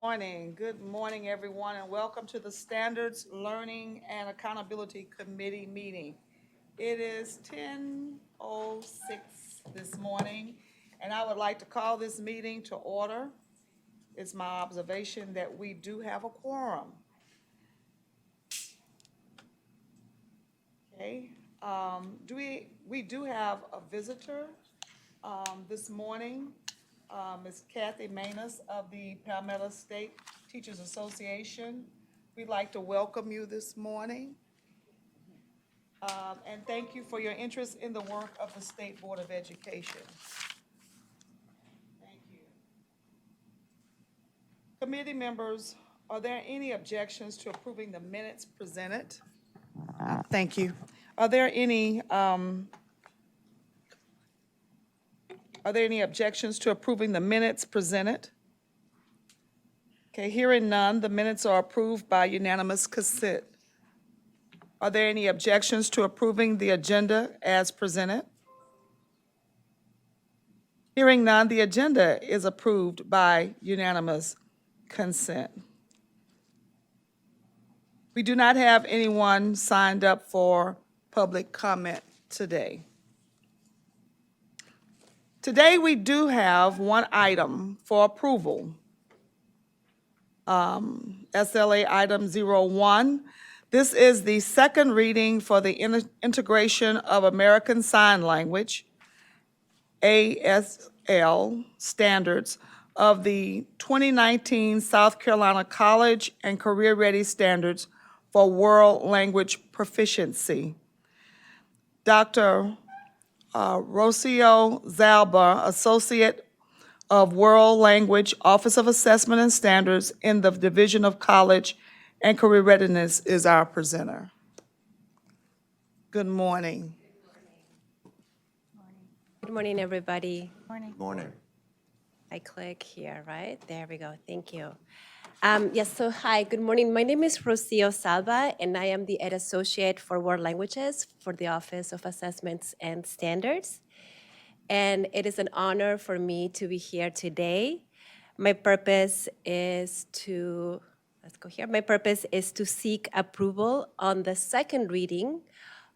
Good morning, everyone, and welcome to the Standards Learning and Accountability Committee meeting. It is 10:06 this morning, and I would like to call this meeting to order. It's my observation that we do have a quorum. Okay, we do have a visitor this morning, Ms. Kathy Manus of the Palmetto State Teachers Association. We'd like to welcome you this morning. And thank you for your interest in the work of the State Board of Education. Thank you. Committee members, are there any objections to approving the minutes presented? Thank you. Are there any objections to approving the minutes presented? Okay, hearing none, the minutes are approved by unanimous consent. Are there any objections to approving the agenda as presented? Hearing none, the agenda is approved by unanimous consent. We do not have anyone signed up for public comment today. Today, we do have one item for approval. SLA item 01. This is the second reading for the integration of American Sign Language, ASL standards of the 2019 South Carolina College and Career Ready Standards for World Language Proficiency. Dr. Rocio Zalba, Associate of World Language, Office of Assessment and Standards in the Division of College and Career Readiness, is our presenter. Good morning. Good morning, everybody. Morning. I click here, right? There we go. Thank you. Yes, so hi, good morning. My name is Rocio Salva, and I am the Ed Associate for World Languages for the Office of Assessments and Standards. And it is an honor for me to be here today. My purpose is to, My purpose is to seek approval on the second reading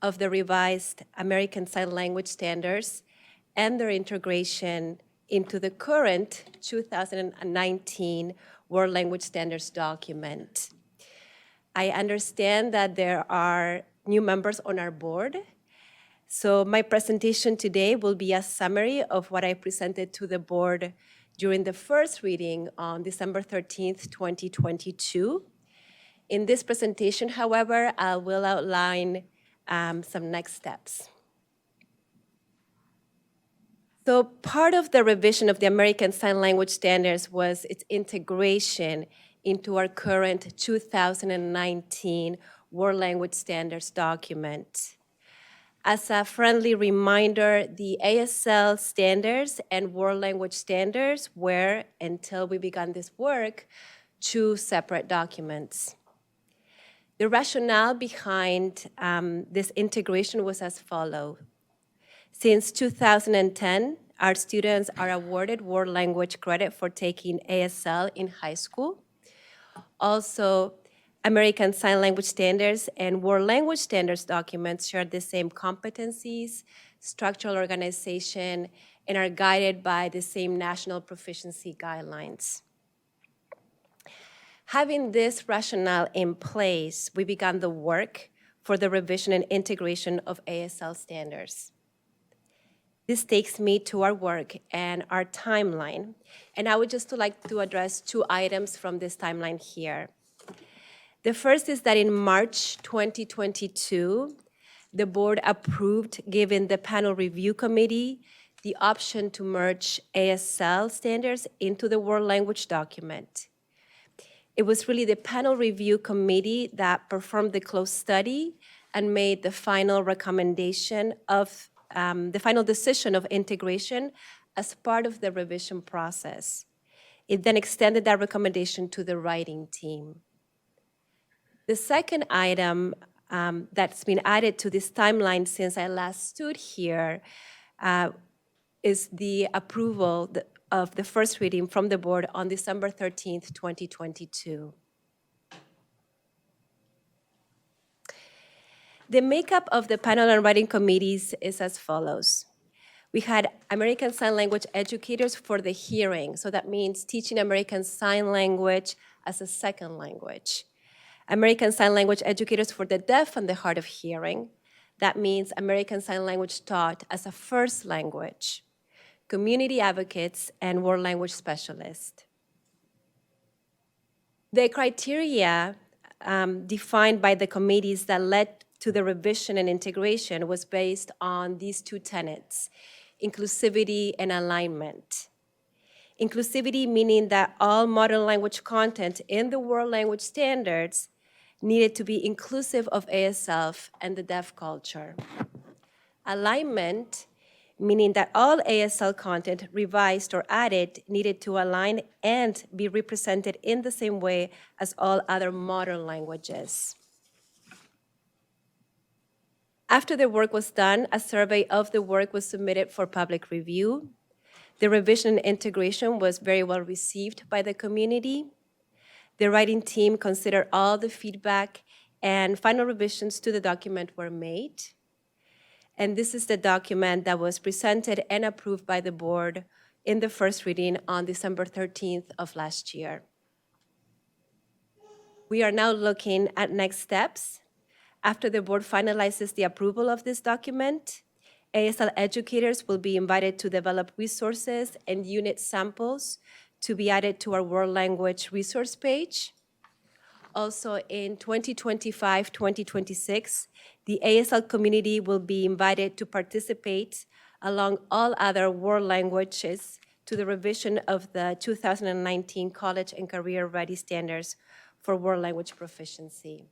of the revised American Sign Language standards and their integration into the current 2019 World Language Standards document. I understand that there are new members on our board, so my presentation today will be a summary of what I presented to the board during the first reading on December 13th, 2022. In this presentation, however, I will outline some next steps. So part of the revision of the American Sign Language standards was its integration into our current 2019 World Language Standards document. As a friendly reminder, the ASL standards and World Language Standards were, until we began this work, two separate documents. The rationale behind this integration was as follows. Since 2010, our students are awarded world language credit for taking ASL in high school. Also, American Sign Language Standards and World Language Standards documents share the same competencies, structural organization, and are guided by the same national proficiency guidelines. Having this rationale in place, we began the work for the revision and integration of ASL standards. This takes me to our work and our timeline, and I would just like to address two items from this timeline here. The first is that in March 2022, the board approved, given the panel review committee, the option to merge ASL standards into the world language document. It was really the panel review committee that performed the close study and made the final recommendation of the final decision of integration as part of the revision process. It then extended that recommendation to the writing team. The second item that's been added to this timeline since I last stood here is the approval of the first reading from the board on December 13th, 2022. The makeup of the panel and writing committees is as follows. We had American Sign Language educators for the hearing, so that means teaching American Sign Language as a second language. American Sign Language educators for the deaf and the hard of hearing. That means American Sign Language taught as a first language. Community advocates and world language specialists. The criteria defined by the committees that led to the revision and integration was based on these two tenets, inclusivity and alignment. Inclusivity meaning that all modern language content in the world language standards needed to be inclusive of ASL and the deaf culture. Alignment meaning that all ASL content revised or added needed to align and be represented in the same way as all other modern languages. After the work was done, a survey of the work was submitted for public review. The revision and integration was very well received by the community. The writing team considered all the feedback and final revisions to the document were made. And this is the document that was presented and approved by the board in the first reading on December 13th of last year. We are now looking at next steps. After the board finalizes the approval of this document, ASL educators will be invited to develop resources and unit samples to be added to our world language resource page. Also in 2025-2026, the ASL community will be invited to participate along all other world languages to the revision of the 2019 College and Career Ready Standards for World Language Proficiency.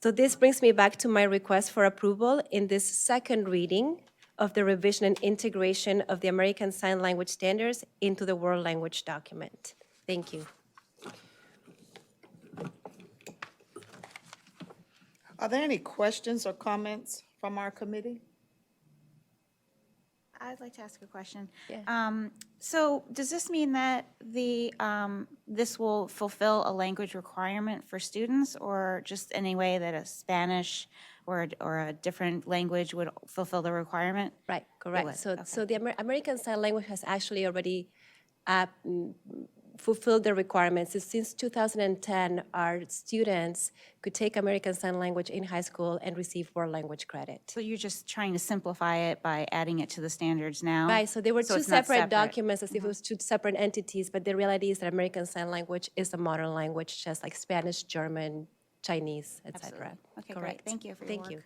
So this brings me back to my request for approval in this second reading of the revision and integration of the American Sign Language standards into the World Language document. Thank you. Are there any questions or comments from our committee? I'd like to ask a question. Yeah. So does this mean that this will fulfill a language requirement for students, or just any way that a Spanish or a different language would fulfill the requirement? Right, correct. would, So the American Sign Language has actually already fulfilled the requirements. So since 2010, our students could take American Sign Language in high school and receive world language credit. So you're just trying to simplify it by adding it to the standards now? Right, so they were two it's not separate documents as if it was two separate entities, but the reality is that American Sign Language is a modern language, just like Spanish, German, Chinese, et cetera. Okay, great. Correct. Thank you for your Thank work. you.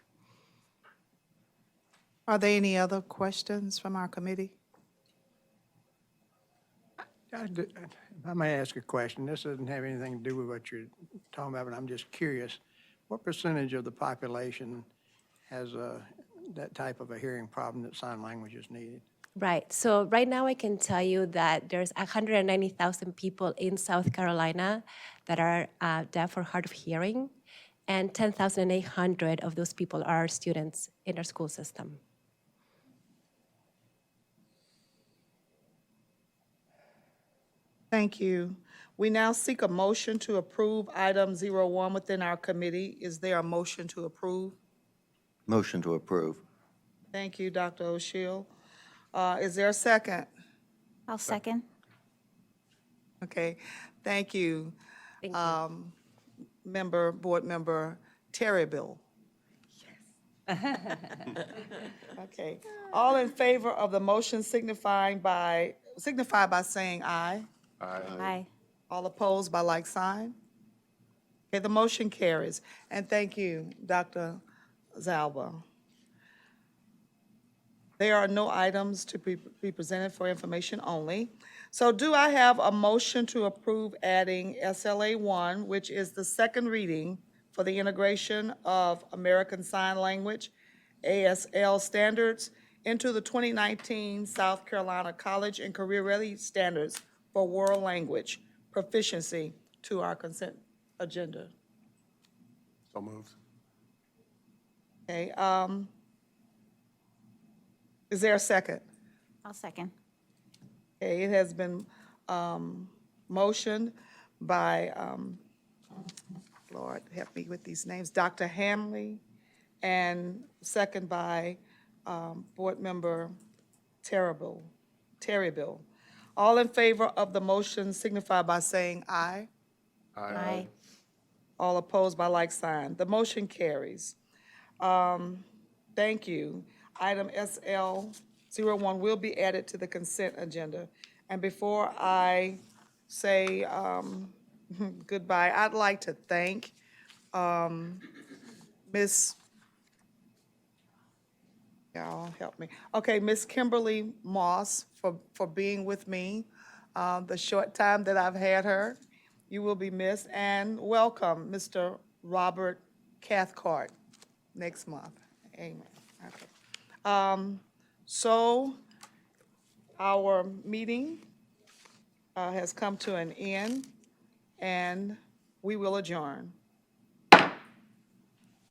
Are there any other questions from our committee? If I may ask a question, this doesn't have anything to do with what you're talking about, but I'm just curious. What percentage of the population has that type of a hearing problem that sign language is needed? Right, so right now I can tell you that there's 190,000 people in South Carolina that are deaf or hard of hearing, and 10,800 of those people are students in our school system. Thank you. We now seek a motion to approve item 01 within our committee. Is there a motion to approve? Motion to approve. Thank you, Dr. O'Shiel. Is there a second? I'll second. Okay, thank you. Thank you. Board Member Terrybill. Okay, all in favor of the motion signify by saying aye. Aye. All opposed by like sign? Okay, the motion carries. And thank you, Dr. Zalba. There are no items to be presented for information only. So do I have a motion to approve adding SLA 1, which is the second reading for the integration of American Sign Language, ASL standards, into the 2019 South Carolina College and Career Ready Standards for World Language Proficiency to our consent agenda? So moved. Okay, is there a second? I'll second. Okay, it has been motioned by, Lord, help me with these names, Dr. Hanley, and second by Board Member Terrybill. All in favor of the motion signify by saying aye. Aye. All opposed by like sign. The motion carries. Thank you. Item SL01 will be added to the consent agenda. And before I say goodbye, I'd like to thank Miss, y'all help me. Okay, Miss Kimberly Moss for being with me the short time that I've had her. You will be missed. And welcome, Mr. Robert Cathcart, next month. Amen. Okay. So our meeting has come to an end, and we will adjourn.